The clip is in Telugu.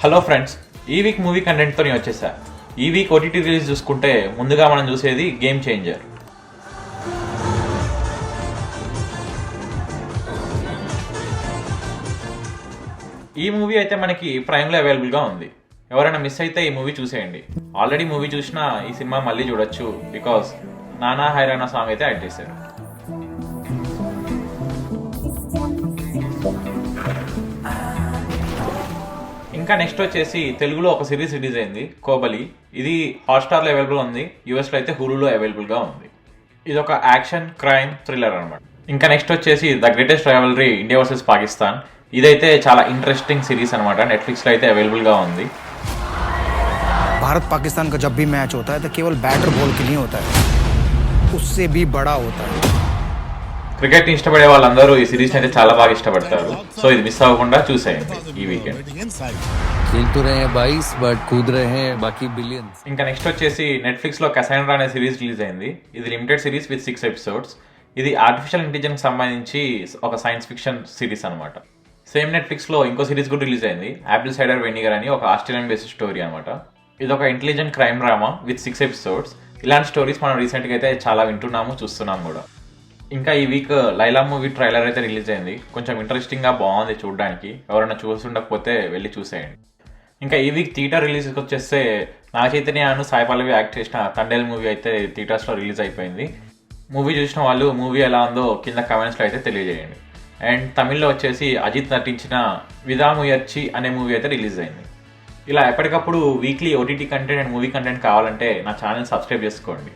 హలో ఫ్రెండ్స్, ఈ వీక్ మూవీ కంటెంట్తో నేను వచ్చేసా. ఈ వీక్ ఓటీటీ రిలీజ్ చూసుకుంటే ముందుగా మనం చూసేది గేమ్ చేంజర్. ఈ మూవీ అయితే మనకి ప్రైమ్లో అవైలబుల్గా ఉంది. ఎవరైనా మిస్ అయితే ఈ మూవీ చూసేయండి. ఆల్రెడీ మూవీ చూసినా ఈ సినిమా మళ్ళీ చూడొచ్చు, బికాస్ నానా హైరానా సాంగ్ అయితే యాడ్ చేశారు. ఇంకా నెక్స్ట్ వచ్చేసి తెలుగులో ఒక సిరీస్ రిలీజ్ అయింది, కోబలి. ఇది హాట్స్టార్లో అవైలబుల్ ఉంది, యూఎస్లో అయితే హులులో అవైలబుల్గా ఉంది. ఇది ఒక యాక్షన్ క్రైమ్ థ్రిల్లర్ అనమాట. ఇంకా నెక్స్ట్ వచ్చేసి the greatest rivalry India versus Pakistan. ఇదైతే చాలా ఇంట్రెస్టింగ్ సిరీస్ అనమాట, నెట్ఫ్లిక్స్లో అయితే అవైలబుల్గా ఉంది. भारत पाकिस्तान का जब भी मैच होता है तो केवल बैटर बॉल की नहीं होता है, उससे भी बड़ा होता है. క్రికెట్ ఇష్టపడే వాళ్ళందరూ ఈ సిరీస్ అయితే చాలా బాగా ఇష్టపడతారు. సో ఇది మిస్ అవ్వకుండా చూసేయండి ఈ వీకెండ్. ఇంకా నెక్స్ట్ వచ్చేసి నెట్ఫ్లిక్స్ లో కసాండ్రా అనే సిరీస్ రిలీజ్ అయింది. ఇది లిమిటెడ్ సిరీస్ విత్ 6 ఎపిసోడ్స్. ఇది ఆర్టిఫిషియల్ ఇంటెలిజెన్స్ సంబంధించి ఒక సైన్స్ ఫిక్షన్ సిరీస్ అనమాట. సేమ్ నెట్ఫ్లిక్స్ లో ఇంకో సిరీస్ కూడా రిలీజ్ అయింది, యాపిల్ సైడర్ వెనిగర్ అని, ఒక ఆస్ట్రేలియన్ బేస్డ్ స్టోరీ అనమాట. ఇది ఒక intelligent crime drama with 6 episodes. ఇలాంటి స్టోరీస్ మనం రీసెంట్గా అయితే చాలా వింటున్నాము, చూస్తున్నాము కూడా. ఇంకా ఈ వీక్ లైలా మూవీ ట్రైలర్ అయితే రిలీజ్ అయింది. కొంచెం ఇంట్రెస్టింగ్గా బాగుంది చూడడానికి. ఎవరైనా చూస్తుండకపోతే వెళ్ళి చూసేయండి. ఇంకా ఈ వీక్ థియేటర్ రిలీజ్కి వచ్చేస్తే నాగ చైతన్య సాయి పల్లవి యాక్ట్ చేసిన తండేల్ మూవీ అయితే థియేటర్స్లో రిలీజ్ అయిపోయింది. మూవీ చూసిన వాళ్ళు మూవీ ఎలా ఉందో కింద కమెంట్స్లో అయితే తెలియజేయండి. అండ్ తమిళ్లో వచ్చేసి అజిత్ నటించిన విదాముయర్చి అనే మూవీ అయితే రిలీజ్ అయింది. ఇలా ఎప్పటికప్పుడు weekly OTT content and movie content కావాలంటే నా ఛానల్ సబ్స్క్రైబ్ చేసుకోండి.